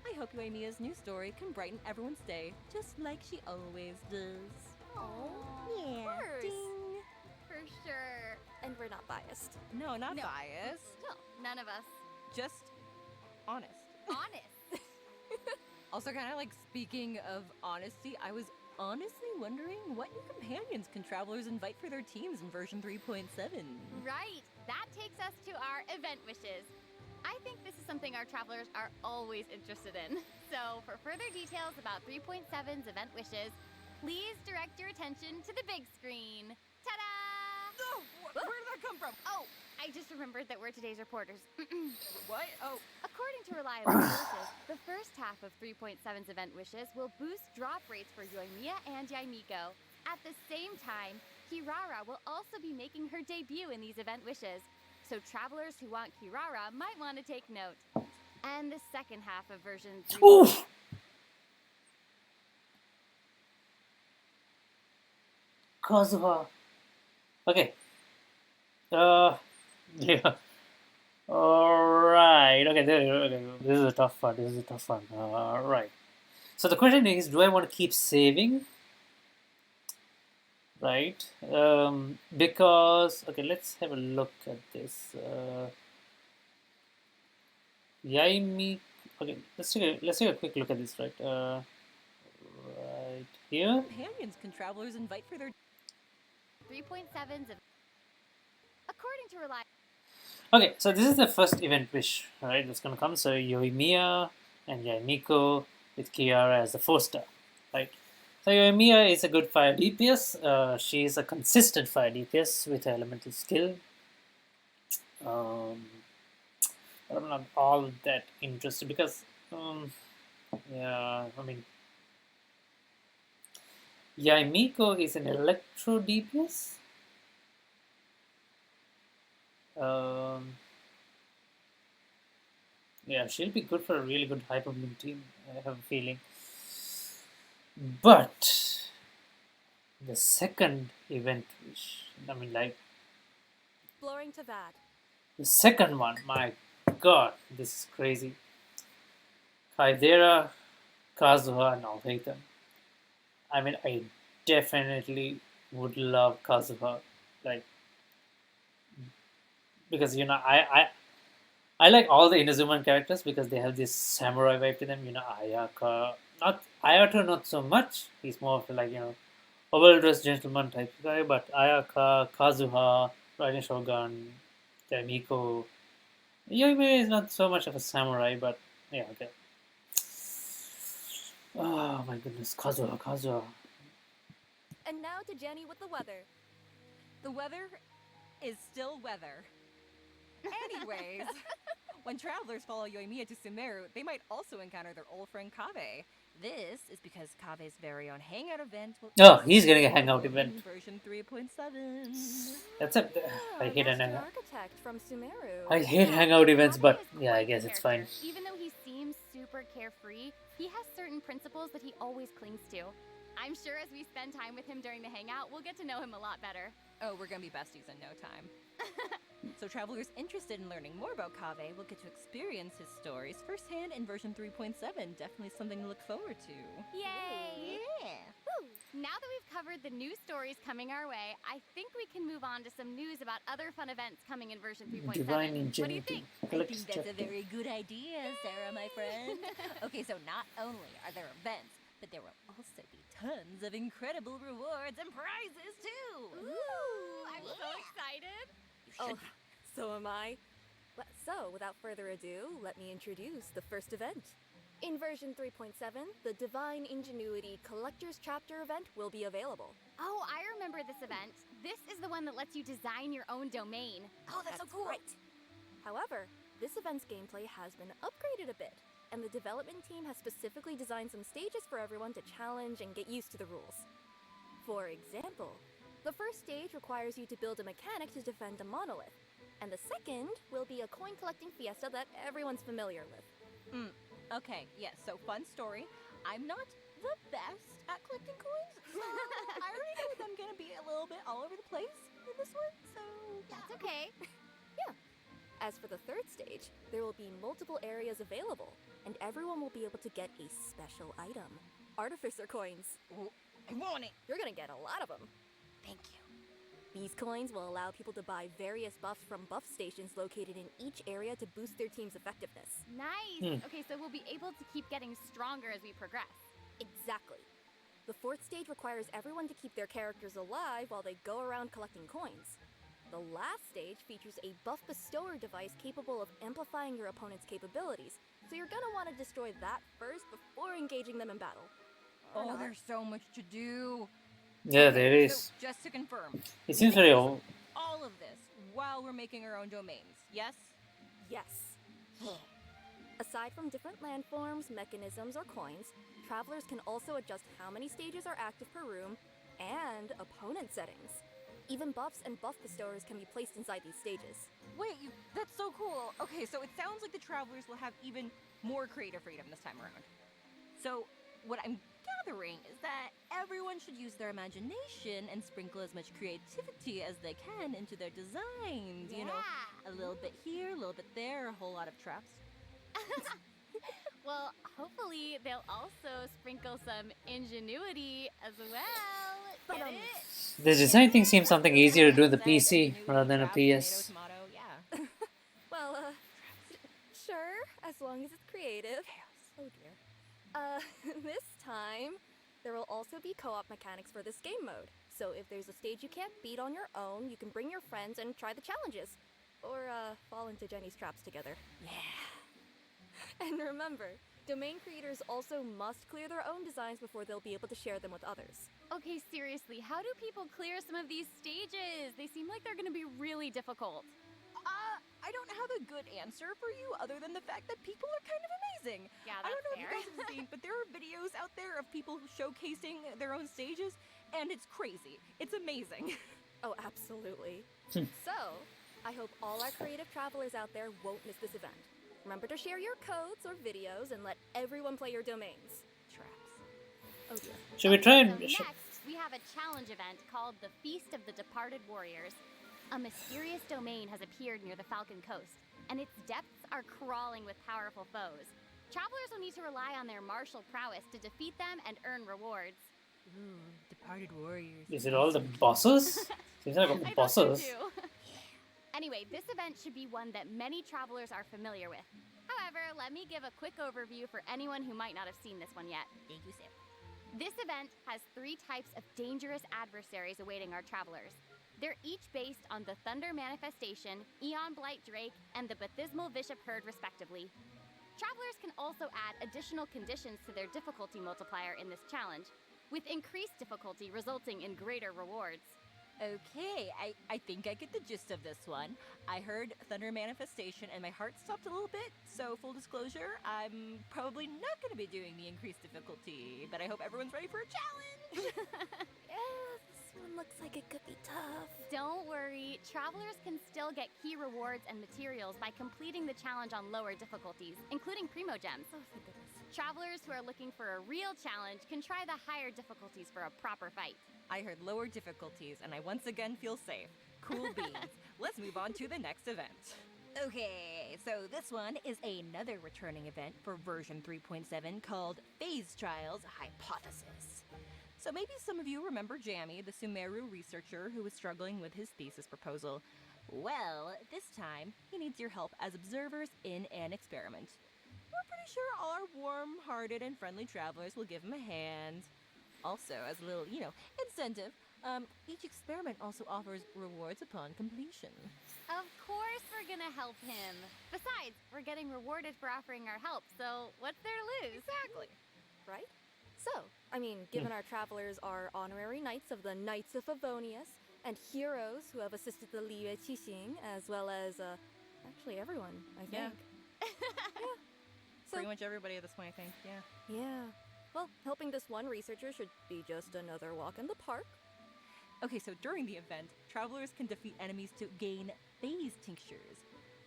S7: I hope Yoimiya's new story can brighten everyone's day, just like she always does.
S6: Oh,
S7: Yeah.
S6: course.
S7: Ding.
S6: for sure.
S3: And we're not biased.
S7: No, not
S6: No.
S7: biased.
S6: No, none of us.
S7: Just honest.
S6: Honest.
S7: Also, kind of like speaking of honesty, I was honestly wondering what new companions can travelers invite for their teams in version 3.7?
S6: Right. That takes us to our event wishes. I think this is something our travelers are always interested in. So, for further details about 3.7's event wishes, please direct your attention to the big screen. Ta-da!
S7: Oh, where did that come from?
S6: Oh, I just remembered that we're today's reporters.
S7: What? Oh,
S6: According to reliable sources, the first half of 3.7's event wishes will boost drop rates for Yoimiya and Yaimiko. At the same time, Kirara will also be making her debut in these event wishes, so travelers who want Kirara might want to take note. And the second half of version 3.
S1: Oof. Kazuha. Okay. Yeah. Alright. Okay, this is a tough one. Alright. So the question is, do I want to keep saving? Right. Because okay, let's have a look at this. Yaimi. Okay, let's take a quick look at this. Right. Right here.
S7: companions can travelers invite for their
S6: 3.7's. According to reliable.
S1: Okay, so this is the first event wish, right? That's gonna come. So Yoimiya and Yaimiko with Kiara as the 4-star, right? So Yoimiya is a good fire DPS. She is a consistent fire DPS with her elemental skill. but I'm not all that interested because, yeah, I mean, Yaimiko is an electro DPS. Um, yeah, she'll be good for a really good Hyper Bloom team, I have a feeling. But the second event, which, I mean, like,
S3: Exploring Tavad.
S1: the second one, my god, this is crazy. Kaidera, Kazuha, and Alhaitham. I mean, I definitely would love Kazuha, like, because I like all the Inazuman characters because they have this samurai vibe to them. Ayaka, not Ayato, not so much. He's more of like a well-dressed gentleman type guy, but Ayaka, Kazuha, Raiden Shogun, Miko. Yoime is not so much of a samurai, but yeah, okay. Oh my goodness, Kazuha.
S3: And now to Jenny with the weather.
S7: The weather is still weather. Anyways, when travelers follow Yoimiya to Sumeru, they might also encounter their old friend Kaveh. This is because Kave's very own hangout event will
S1: Oh, he's getting a hangout event.
S7: version 3.7.
S1: That's it. I hate an
S3: Master
S1: hangout.
S3: Architect from Sumeru.
S1: I hate
S6: Yeah,
S1: hangout events,
S6: Kaveh
S1: but
S6: is
S1: yeah, I
S6: quite
S1: guess
S6: the
S1: it's fine.
S6: character. Even though he seems super carefree, he has certain principles that he always clings to. I'm sure as we spend time with him during the hangout, we'll get to know him a lot better.
S7: Oh, we're gonna be besties in no time. So travelers interested in learning more about Kaveh will get to experience his stories firsthand in version 3.7. Definitely something to look forward to.
S6: Yay!
S7: Yeah.
S6: Now that we've covered the new stories coming our way, I think we can move on to some news about other fun events coming in version 3.7.
S1: Divine
S6: What do you
S1: Ingenuity.
S6: think?
S7: I
S1: Collector's
S7: think that's a
S1: chapter.
S7: very good idea, Sarah, my friend. Okay, so not only are there events, but there will also be tons of incredible rewards and prizes too.
S6: Ooh, I'm so excited.
S3: Oh, so am I. So, without further ado, let me introduce the first event. In version 3.7, the Divine Ingenuity Collector's Chapter event will be available.
S6: Oh, I remember this event. This is the one that lets you design your own domain.
S3: Oh, that's so cool! Right. However, this event's gameplay has been upgraded a bit, and the development team has specifically designed some stages for everyone to challenge and get used to the rules. For example, the first stage requires you to build a mechanic to defend a monolith, and the second will be a coin collecting fiesta that everyone's familiar with.
S7: Okay, yes, so fun story. I'm not the best at collecting coins, so I already know that I'm gonna be a little bit all over the place in this one, so
S6: That's okay.
S3: As for the third stage, there will be multiple areas available, and everyone will be able to get a special item. Artificer coins.
S7: I want it.
S3: You're gonna get a lot of them.
S7: Thank you.
S3: These coins will allow people to buy various buffs from buff stations located in each area to boost their team's effectiveness.
S6: Nice. Okay, so we'll be able to keep getting stronger as we progress.
S3: Exactly. The fourth stage requires everyone to keep their characters alive while they go around collecting coins. The last stage features a buff bestower device capable of amplifying your opponent's capabilities, so you're gonna want to destroy that first before engaging them in battle.
S7: Oh, there's so much to do.
S1: Yeah, there
S7: So,
S1: is.
S7: just to confirm,
S1: It seems very old.
S7: all of this while we're making our own domains, yes?
S3: Yes. Aside from different landforms, mechanisms, or coins, travelers can also adjust how many stages are active per room and opponent settings. Even buffs and buff bestowers can be placed inside these stages.
S7: Wait, that's so cool. Okay, so it sounds like the travelers will have even more creative freedom this time around. So, what I'm gathering is that everyone should use their imagination and sprinkle as much creativity as they can into their designs. You know, a little bit here, a little bit there, a whole lot of traps.
S6: Well, hopefully they'll also sprinkle some ingenuity as well.
S3: But,
S6: Get it?
S1: The design thing seems something easier to do in the
S7: Exactly,
S1: PC
S7: ingenuity,
S1: rather than a
S7: traps,
S1: PS.
S7: Tomato, tomato, yeah.
S3: Well, sure, as long as it's creative. Oh dear. This time, there will also be co-op mechanics for this game mode. So if there's a stage you can't beat on your own, you can bring your friends and try the challenges. Or, fall into Jenny's traps together.
S7: Yeah.
S3: And remember, domain creators also must clear their own designs before they'll be able to share them with others.
S6: Okay, seriously, how do people clear some of these stages? They seem like they're gonna be really difficult.
S7: I don't have a good answer for you other than the fact that people are kind of amazing.
S6: Yeah,
S7: I don't know
S6: that's
S7: if
S6: fair.
S7: you guys have seen, but there are videos out there of people showcasing their own stages, and it's crazy. It's amazing.
S3: Oh, absolutely.
S1: Hmm.
S3: So, I hope all our creative travelers out there won't miss this event. Remember to share your codes or videos and let everyone play your domains. Traps. Oh dear.
S1: Should we try
S6: So
S1: and
S6: next, we have a challenge event called the Feast of the Departed Warriors. A mysterious domain has appeared near the Falcon Coast, and its depths are crawling with powerful foes. Travelers will need to rely on their martial prowess to defeat them and earn rewards.
S7: Ooh, departed warriors.
S1: is it all the bosses? Seems like
S6: I
S1: all
S6: thought so
S1: bosses.
S6: too. Anyway, this event should be one that many travelers are familiar with. However, let me give a quick overview for anyone who might not have seen this one yet.
S7: Thank you, Sam.
S6: This event has 3 types of dangerous adversaries awaiting our travelers. They're each based on the Thunder Manifestation, Eon Blight Drake, and the Bathismal Bishop Herd, respectively. Travelers can also add additional conditions to their difficulty multiplier in this challenge, with increased difficulty resulting in greater rewards.
S7: Okay, I think I get the gist of this one. I heard Thunder Manifestation and my heart stopped a little bit, so full disclosure, I'm probably not going to be doing the increased difficulty, but I hope everyone's ready for a challenge!
S3: Yeah, this one looks like it could be tough.
S6: Don't worry, travelers can still get key rewards and materials by completing the challenge on lower difficulties, including Primo Gems.
S3: Oh, thank goodness.
S6: Travelers who are looking for a real challenge can try the higher difficulties for a proper fight.
S7: I heard lower difficulties, and I once again feel safe. Cool beans. Let's move on to the next event. Okay, so this one is another returning event for version 3.7 called Phase Trials Hypothesis. So maybe some of you remember Jammy, the Sumeru researcher who was struggling with his thesis proposal. Well, this time, he needs your help as observers in an experiment. We're pretty sure all our warm-hearted and friendly travelers will give him a hand. Also, as a little, incentive, each experiment also offers rewards upon completion.
S6: Of course we're gonna help him. Besides, we're getting rewarded for offering our help, so what's there to lose?
S7: Exactly.
S3: Right? So, given our travelers are honorary knights of the Knights of Favonius, and heroes who have assisted the Liyue Qixing, as well as, actually everyone, I think.
S7: Yeah.
S3: So,
S7: Pretty much everybody at this point, I think, yeah.
S3: yeah. Well, helping this one researcher should be just another walk in the park.
S7: Okay, so during the event, travelers can defeat enemies to gain phase tinctures.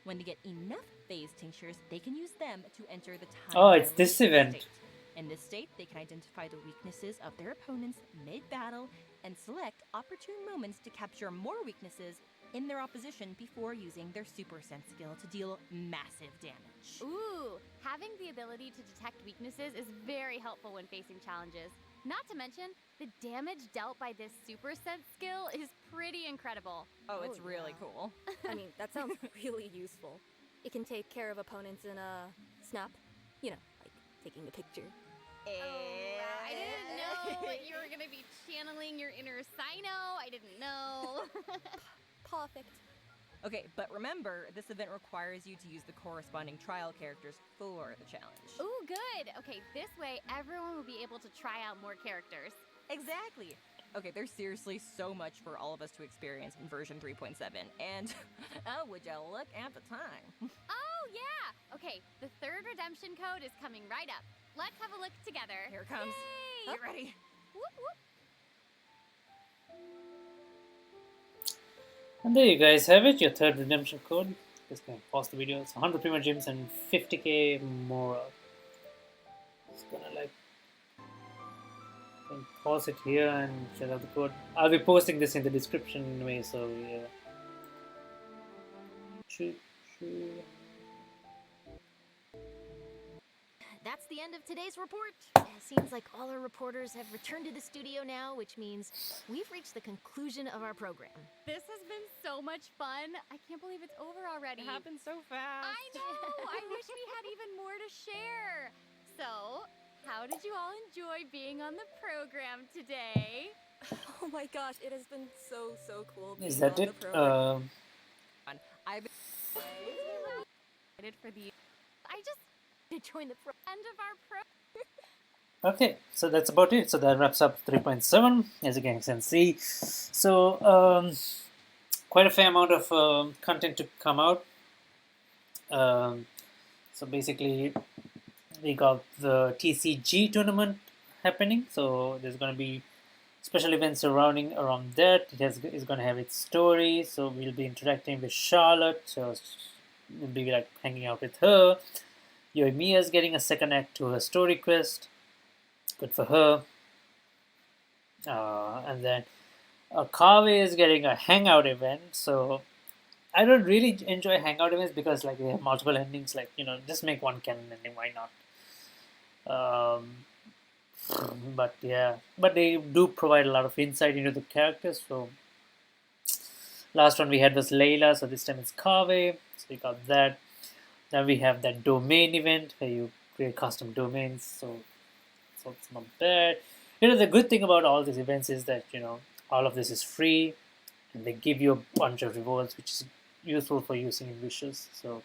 S7: When they get enough phase tinctures, they can use them to enter the time.
S1: Oh, it's this
S7: dilation
S1: event.
S7: state. In this state, they can identify the weaknesses of their opponents mid-battle and select opportune moments to capture more weaknesses in their opposition before using their Super Sense skill to deal massive damage.
S6: Ooh, having the ability to detect weaknesses is very helpful when facing challenges. Not to mention, the damage dealt by this Super Sense skill is pretty incredible.
S7: Oh, it's
S3: Oh,
S7: really
S3: yeah.
S7: cool.
S3: That sounds really useful. It can take care of opponents in a snap, like taking a picture.
S6: I didn't know you were gonna be channeling your inner Sino. I didn't know.
S3: Perfect.
S7: Okay, but remember, this event requires you to use the corresponding trial characters for the challenge.
S6: Ooh, good. Okay, this way everyone will be able to try out more characters.
S7: Exactly. Okay, there's seriously so much for all of us to experience in version 3.7, and oh, would you look at the time?
S6: Oh, yeah. Okay, the third redemption code is coming right up. Let's have a look together.
S7: Here it comes.
S6: Yay!
S7: Get ready.
S6: Whoop, whoop.
S1: And there you guys have it, your third redemption code. Just gonna pause the video. It's 100 Primo Gems and 50k more. Just gonna can pause it here and check out the code. I'll be posting this in the description anyway, so yeah. Choo choo.
S2: That's the end of today's report. It seems like all our reporters have returned to the studio now, which means we've reached the conclusion of our program.
S6: This has been so much fun. I can't believe it's over already.
S7: It happened so fast.
S6: I know. I wish we had even more to share. So, how did you all enjoy being on the program today?
S3: Oh my gosh, it has been so cool.
S1: Is
S3: being
S1: that
S3: on
S1: it?
S3: the program.
S7: I've been
S6: Excited for the
S2: To join the
S6: end of our pro.
S1: Okay, so that's about it. So that wraps up 3.7, as you can see. So, quite a fair amount of content to come out. So basically, we got the TCG tournament happening. So there's going to be special events surrounding around that. It's going to have its story. So we'll be interacting with Charlotte. So we'll be like hanging out with her. Yoimiya's getting a second act to her story quest. Good for her. And then Kave is getting a hangout event. So I don't really enjoy hangout events because like they have multiple endings. Like just make one canon ending. Why not? But yeah, but they do provide a lot of insight into the characters. So last one we had was Layla, so this time it's Kave. So we got that. Then we have that domain event where you create custom domains. So it's not bad. The good thing about all these events is that all of this is free, and they give you a bunch of rewards, which is useful for using in wishes. So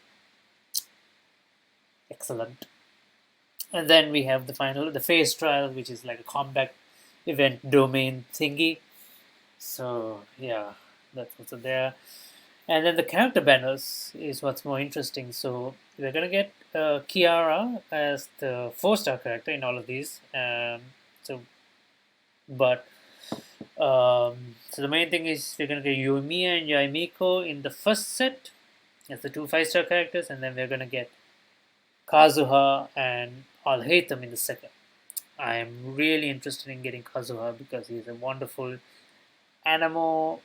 S1: excellent. And then we have the phase trial, which is like a combat event domain thingy. So yeah, that's also there. And then the character banners is what's more interesting. So we're gonna get Kiara as the 4-star character in all of these. But so the main thing is we're gonna get Yoimiya and Yaimiko in the first set as the 2 5-star characters, and then we're gonna get Kazuha and Al-Haytham in the second. I am really interested in getting Kazuha because he's a wonderful Anemo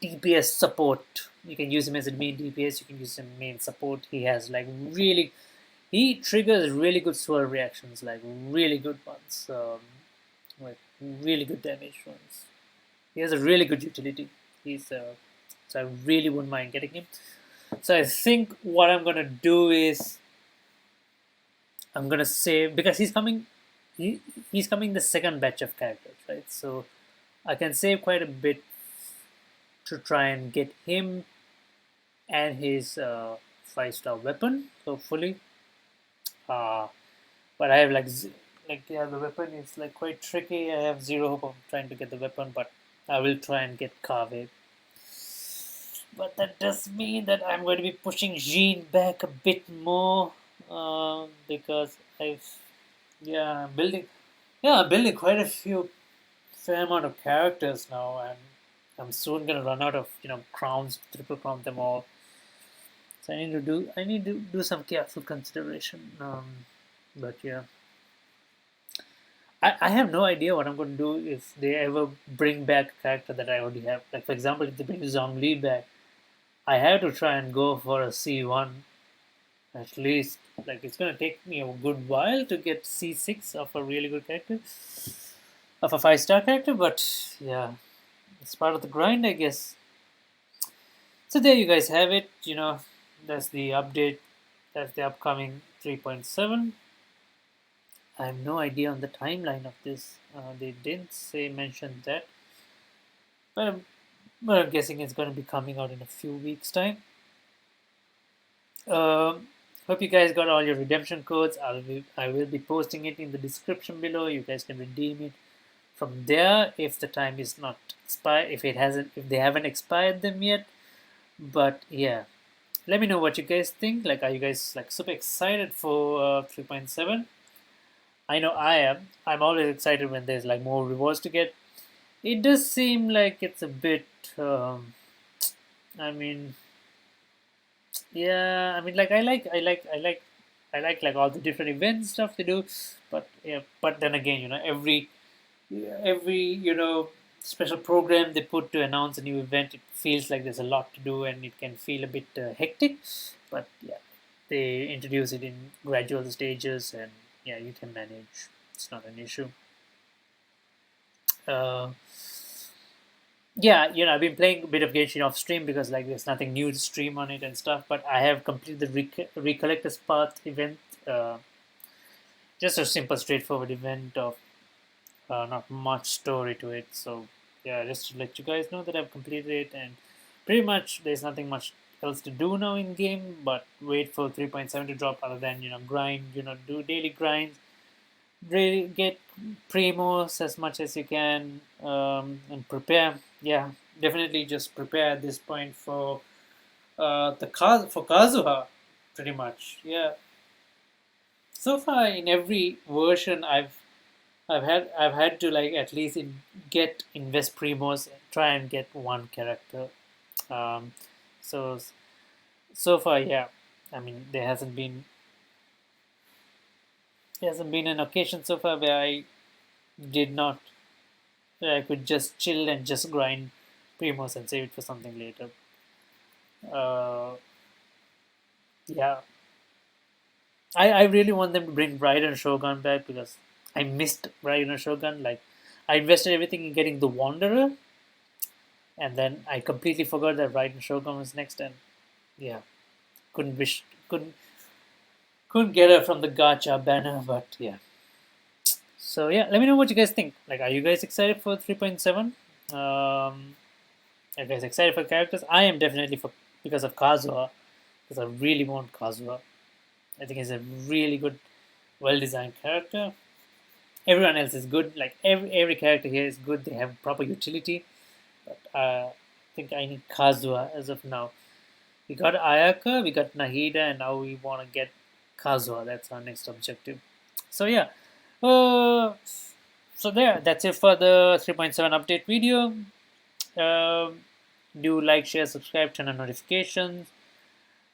S1: DPS support. You can use him as a main DPS, you can use him main support. He has like he triggers really good swirl reactions, like really good ones, like really good damage ones. He has a really good utility. So I really wouldn't mind getting him. So I think what I'm gonna do is I'm gonna save because he's coming. He's coming the second batch of characters, right? So I can save quite a bit to try and get him and his 5-star weapon, hopefully. But I have the weapon is like quite tricky. I have zero hope of trying to get the weapon, but I will try and get Kave. But that does mean that I'm going to be pushing Jean back a bit more because I'm building quite a fair amount of characters now, and I'm soon gonna run out of crowns, triple crown them all. So I need to do some careful consideration. But yeah. I have no idea what I'm going to do if they ever bring back a character that I already have. Like, for example, if they bring Zhongli back, I have to try and go for a C1 at least. Like, it's going to take me a good while to get C6 of a really good character, of a 5-star character, but yeah, it's part of the grind, I guess. So there you guys have it. That's the update. That's the upcoming 3.7. I have no idea on the timeline of this. They didn't mention that, but I'm guessing it's going to be coming out in a few weeks' time. Hope you guys got all your redemption codes. I will be posting it in the description below. You guys can redeem it from there if the time is not expired. If they haven't expired them yet. But yeah, let me know what you guys think. Like, are you guys like super excited for 3.7? I know I am. I'm always excited when there's like more rewards to get. It does seem like it's a bit. I mean, yeah. I mean, like I like all the different events stuff they do, but yeah. But then again, every special program they put to announce a new event, it feels like there's a lot to do and it can feel a bit hectic. But yeah, they introduce it in gradual stages and. Yeah, you can manage. It's not an issue. Yeah, I've been playing a bit of Genshin off stream because like there's nothing new to stream on it and stuff. But I have completed the Recollector's Path event. Just a simple, straightforward event of not much story to it. So yeah, just to let you guys know that I've completed it, and pretty much there's nothing much else to do now in game, but wait for 3.7 to drop. Other than grind, do daily grinds, really get primos as much as you can, and prepare. Yeah, definitely just prepare at this point for for Kazuha, pretty much. Yeah. So far in every version I've had to like at least invest Primos and try and get one character. Um, so so far, yeah. I mean, there hasn't been an occasion so far where I did not where I could just chill and just grind Primos and save it for something later. Uh, yeah, I really want them to bring Raiden Shogun back because I missed Raiden Shogun. Like, I invested everything in getting the Wanderer, and then I completely forgot that Raiden Shogun was next, and yeah, couldn't couldn't get her from the gacha banner, but yeah. So yeah, let me know what you guys think. Like, are you guys excited for 3.7? Are you guys excited for characters? I am definitely for because of Kazuha, because I really want Kazuha. I think he's a really good, well-designed character. Everyone else is good. Like every character here is good. They have proper utility. But I think I need Kazuha as of now. We got Ayaka, we got Nahida, and now we want to get Kazuha. That's our next objective. So yeah. So there. That's it for the 3.7 update video. Do like, share, subscribe, turn on notifications.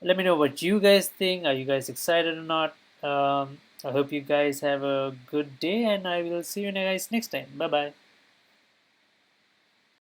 S1: Let me know what you guys think. Are you guys excited or not? I hope you guys have a good day, and I will see you guys next time. Bye bye.